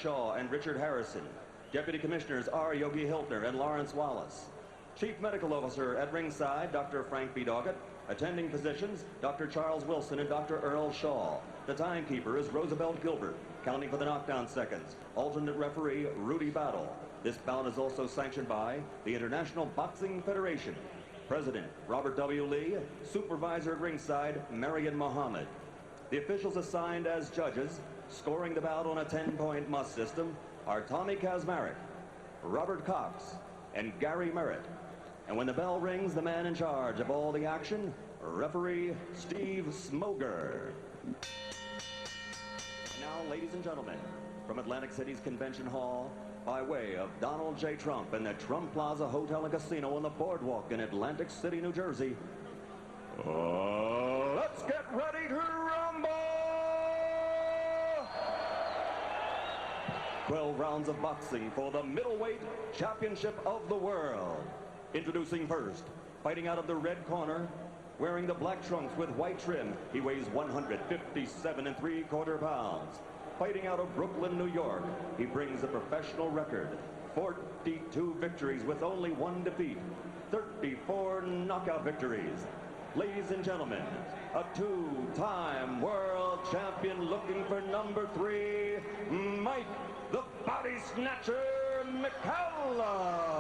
Shaw and Richard Harrison. Deputy Commissioners are Yogi Hiltner and Lawrence Wallace. Chief Medical Officer at ringside, Dr. Frank B. Doggett. Attending physicians, Dr. Charles Wilson and Dr. Earl Shaw. The timekeeper is Roosevelt Gilbert, counting for the knockdown seconds. Alternate referee, Rudy Battle. This bout is also sanctioned by the International Boxing Federation. President, Robert W. Lee. Supervisor at ringside, Marion Mohammed. The officials assigned as judges, scoring the bout on a 10-point must system, are Tommy Kazmarek, Robert Cox, and Gary Merritt. And when the bell rings, the man in charge of all the action, referee Steve Smoger. Now, ladies and gentlemen, from Atlantic City's Convention Hall, by way of Donald J. Trump and the Trump Plaza Hotel and Casino on the boardwalk in Atlantic City, New Jersey, let's get ready to rumble! 12 rounds of boxing for the middleweight championship of the world. Introducing first, fighting out of the red corner, wearing the black trunks with white trim, he weighs 157 3/4 pounds. Fighting out of Brooklyn, New York, he brings a professional record, 42 victories with only 1 defeat, 34 knockout victories. Ladies and gentlemen, a 2-time world champion looking for number 3, Mike the Body Snatcher McCallum.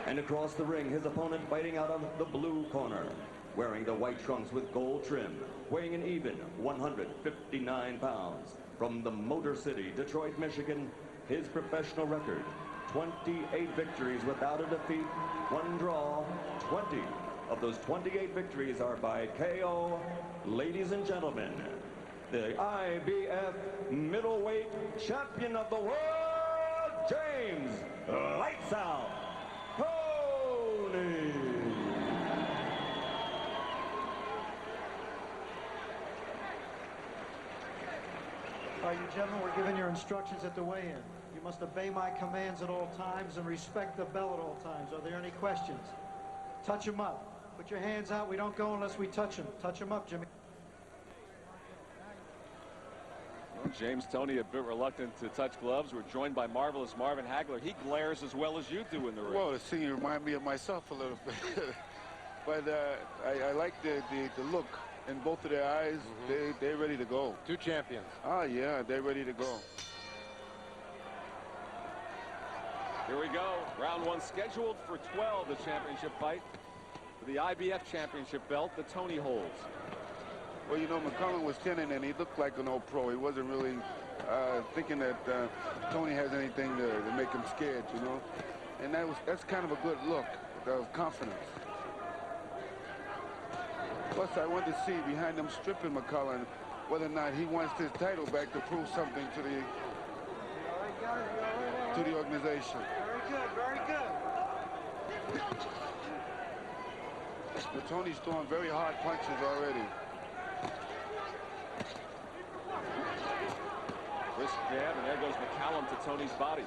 And across the ring, his opponent fighting out of the blue corner, wearing the white trunks with gold trim, weighing an even 159 pounds. From the Motor City, Detroit, Michigan, his professional record, 28 victories without a defeat, 1 draw, 20 of those 28 victories are by KO. Ladies and gentlemen, the IBF middleweight champion of the world, James Lights Out Toney. All right, you gentlemen, we're giving your instructions at the weigh-in. You must obey my commands at all times and respect the bell at all times. Are there any questions? Touch them up. Put your hands out. We don't go unless we touch them. Touch them up, Jimmy. Well, James Toney a bit reluctant to touch gloves. We're joined by Marvelous Marvin Hagler. He glares as well as you do in the ring. Well, the singing remind me of myself a little bit. But I like the look in both of their eyes. They're ready to go. 2 champions. Oh, yeah, they're ready to go. Here we go. Round 1 scheduled for 12, the championship fight. For the IBF championship belt, the Toney holds. Well, you know, McCallum was 10 and he looked like an old pro. He wasn't really thinking that Toney has anything to make him scared, you know. And that's kind of a good look of confidence. Plus, I wanted to see behind him stripping McCallum whether or not he wants his title back to prove something to the organization. Very good, very good. But Toney's throwing very hard punches already. Wrist jab, and there goes McCallum to Toney's body.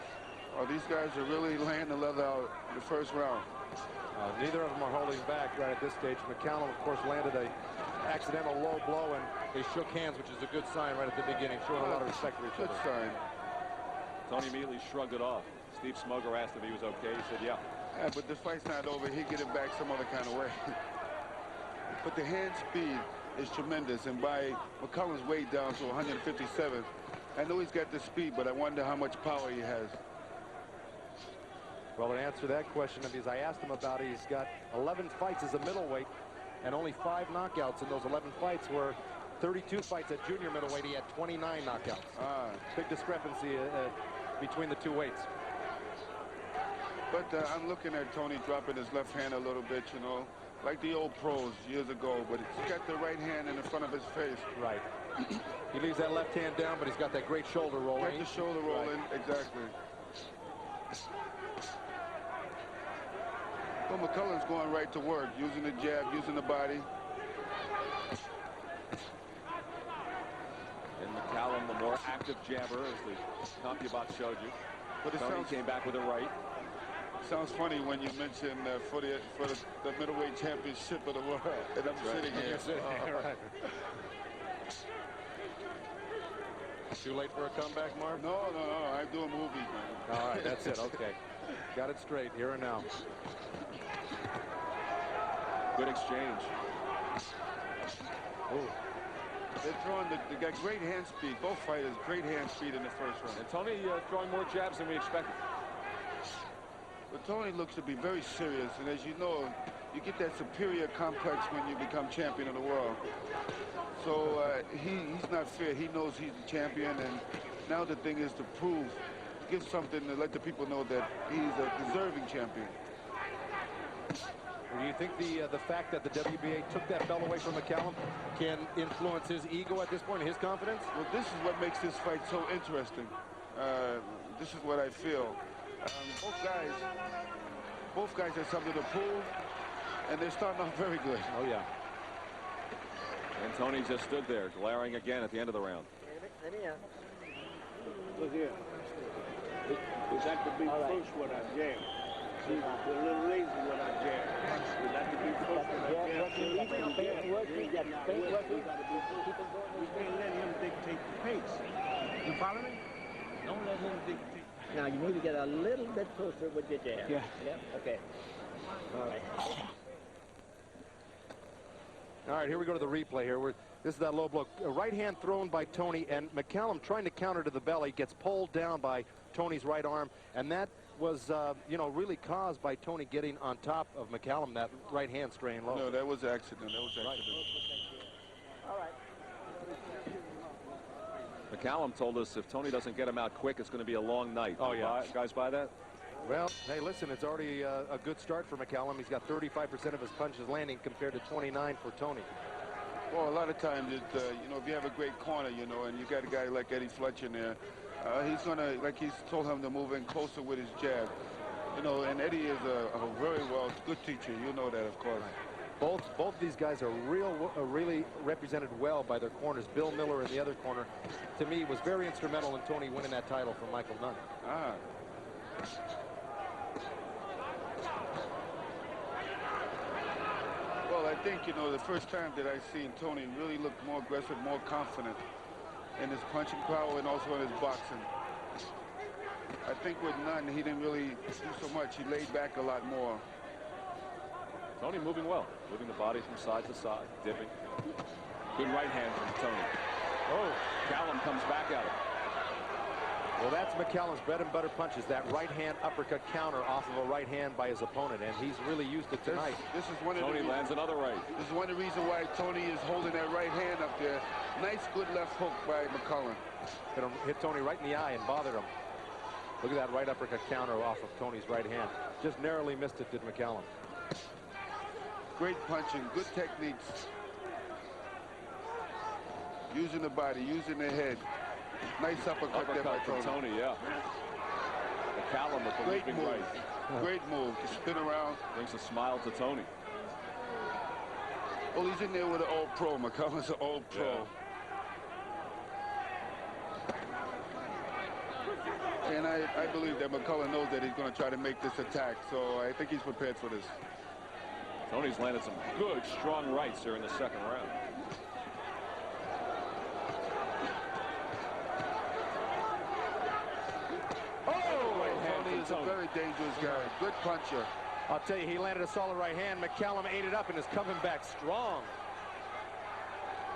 Oh, these guys are really laying the leather out in the first round. Neither of them are holding back right at this stage. McCallum, of course, landed a accidental low blow, and they shook hands, which is a good sign right at the beginning, showing a lot of respect for each other. Good sign. Tony immediately shrugged it off. Steve Smoger asked if he was okay. He said, yeah. Yeah, but the fight's not over. He'll get it back some other kind of way. But the hand speed is tremendous, and by McCallum's weight down to 157, I know he's got the speed, but I wonder how much power he has. Well, to answer that question, because I asked him about it, he's got 11 fights as a middleweight and only 5 knockouts in those 11 fights, where 32 fights at junior middleweight, he had 29 knockouts. Big discrepancy between the 2 weights. But I'm looking at Toney dropping his left hand a little bit, you know, like the old pros years ago, but he's got the right hand in the front of his face. Right. He leaves that left hand down, but he's got that great shoulder roll. Got the shoulder rolling, right. Exactly. Well, McCallum's going right to work, using the jab, using the body. And McCallum, the more active jabber, as the CompuBot showed you. But it Toney came back with a right. Sounds funny when you mention for the middleweight championship of the world, and I'm sitting here. Right. Too late for a comeback, Mark? No. I'm doing movies, man. All right, that's it. Okay. Got it straight here and now. Good exchange. Ooh. They're throwing, they got great hand speed. Both fighters, great hand speed in the first round. And Toney throwing more jabs than we expected. But Toney looks to be very serious, and as you know, you get that superior complex when you become champion of the world. So he's not fear. He knows he's the champion, and now the thing is to prove, give something to let the people know that he's a deserving champion. Do you think the fact that the WBA took that belt away from McCallum can influence his ego at this point, his confidence? Well, this is what makes this fight so interesting. This is what I feel. Both guys have something to prove, and they're starting off very good. Oh, yeah. And Toney just stood there, glaring again at the end of the round. Look here. Is that to be first when I jam? See, a little lazy when I jam. Is that to be first when I jam? We can't let him dictate the pace. You follow me? Don't let him dictate. Now you need to get a little bit closer with your jab. Yeah. Okay. All right. All right, here we go to the replay here. This is that low blow. A right hand thrown by Toney, and McCallum trying to counter to the belly, gets pulled down by Toney's right arm, and that was, you know, really caused by Toney getting on top of McCallum, that right hand straying low. No, that was accident. That was accident. All right. McCallum told us if Toney doesn't get him out quick, it's going to be a long night. Oh, yeah. Guys buy that? Well, hey, listen, it's already a good start for McCallum. He's got 35% of his punches landing compared to 29 for Toney. Well, a lot of times, you know, if you have a great corner, you know, and you got a guy like Eddie Fletcher in there, he's going to, like he's told him to move in closer with his jab. You know, and Eddie is a very good teacher. You know that, of course. Both these guys are really represented well by their corners. Bill Miller in the other corner, to me, was very instrumental in Toney winning that title from Michael Nunn. Ah. Well, I think, you know, the first time that I seen Toney really look more aggressive, more confident in his punching power and also in his boxing. I think with Nunn, he didn't really do so much. He laid back a lot more. Toney moving well, moving the body from side to side, dipping. Good right hand from Toney. Oh, Callum comes back at him. Well, that's McCallum's bread and butter punches, that right hand uppercut counter off of a right hand by his opponent, and he's really used it tonight. This is one of Toney lands another right. This is one of the reasons why Toney is holding that right hand up there. Nice, good left hook by McCallum. Hit Toney right in the eye and bothered him. Look at that right uppercut counter off of Toney's right hand. Just narrowly missed it, did McCallum. Great punching, good techniques. Using the body, using the head. Nice uppercut there by from Toney, yeah. McCallum with the great leaping move. right. Great move to spin around. Brings a smile to Toney. Well, he's in there with an all-pro. McCallum's an all-pro. Yeah. And I believe that McCallum knows that he's going to try to make this attack, so I think he's prepared for this. Toney's landed some good, strong rights here in the second round. Toney is a very dangerous guy. Good puncher. I'll tell you, he landed a solid right hand. McCallum ate it up and is coming back strong.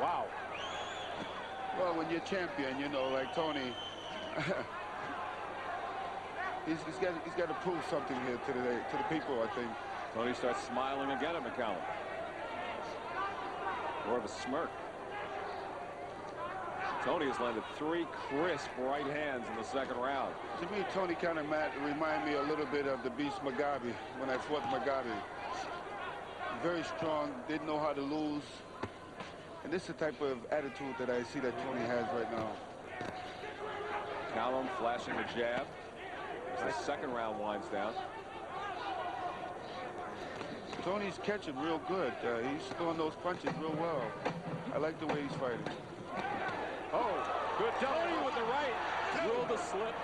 Wow. Well, when you're champion, you know, like Toney, he's got to prove something here to the people, I think. Toney starts smiling again at McCallum. More of a smirk. Toney has landed 3 crisp right hands in the second round. To me, Toney kind of remind me a little bit of the Beast Mugabe when I fought Mugabe. Very strong, didn't know how to lose. And this is the type of attitude that I see that Toney has right now. McCallum flashing a jab as the second round winds down. Toney's catching real good. He's throwing those punches real well. I like the way he's fighting. Oh, good Toney double with the right. Ruled the slip.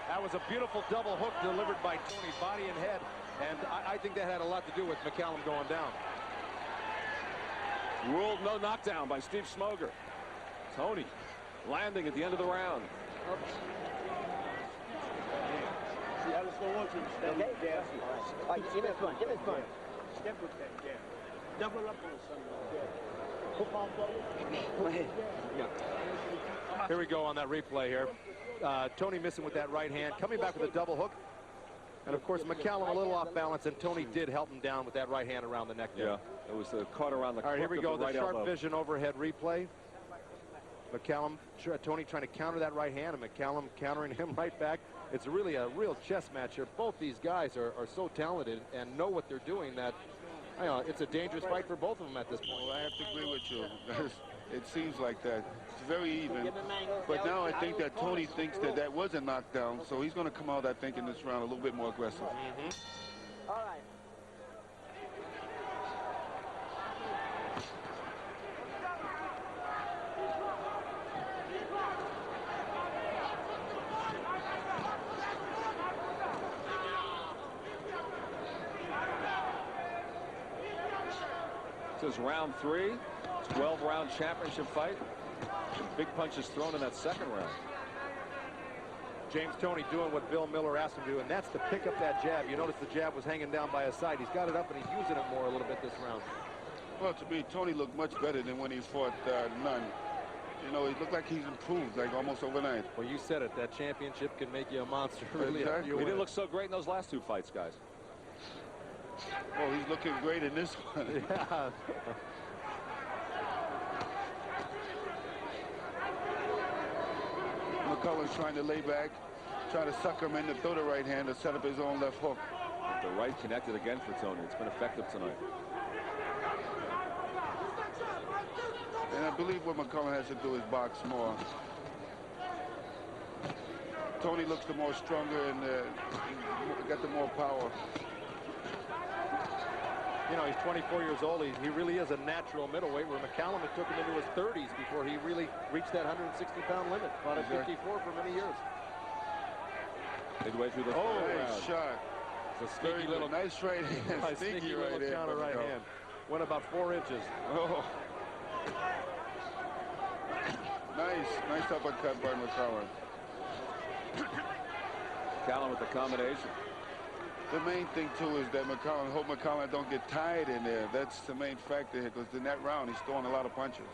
That was a beautiful double hook delivered by Toney, body and head. And I think that had a lot to do with McCallum going down. Ruled no knockdown by Steve Smoger. Toney landing at the end of the round. See, I just don't want you to stand Okay. with jab. All right, give us one. Give us one. Step with that jab. Double up on something. Go ahead. Here we go on that replay here. Toney missing with that right hand, coming back with a double hook. And, of course, McCallum a little off balance, and Toney did help him down with that right hand around the neck there. Yeah, it was caught around the All right, here we go, the right sharp elbow. vision overhead replay. McCallum, Toney trying to counter that right hand, and McCallum countering him right back. It's really a real chess match here. Both these guys are so talented and know what they're doing that, you know, it's a dangerous fight for both of them at this point. Well, I have to agree with you. It seems like that. It's very even. But now I think that Toney thinks that that was a knockdown, so he's going to come out, I think, in this round a little bit more aggressive. All right. This is round 3, 12-round championship fight. Some big punches thrown in that second round. James Toney doing what Bill Miller asked him to do, and that's to pick up that jab. You notice the jab was hanging down by his side. He's got it up, and he's using it more a little bit this round. Well, to me, Toney looked much better than when he fought Nunn. You know, he looked like he's improved, like almost overnight. Well, you said it. That championship can make you a monster. Really. Exactly. He didn't look so great in those last 2 fights, guys. Oh, he's looking great in this one. Yeah. McCullough's trying to lay back, trying to suck him in to throw the right hand to set up his own left hook. The right connected again for Toney. It's been effective tonight. And I believe what McCullough has to do is box more. Toney looks the more stronger and got the more power. You know, he's 24 years old. He really is a natural middleweight, where McCallum, it took him into his 30s before he really reached that 160-pound limit. Fought at 54 for many years. Midway through the Oh, third round. nice shot. It's a sneaky little, nice right hand. Sneaky right little there. counter right hand. Went about 4 inches. Oh. Nice uppercut by McCallum. Callum with the combination. The main thing, too, is that McCallum don't get tired in there. That's the main factor here, because in that round, he's throwing a lot of punches.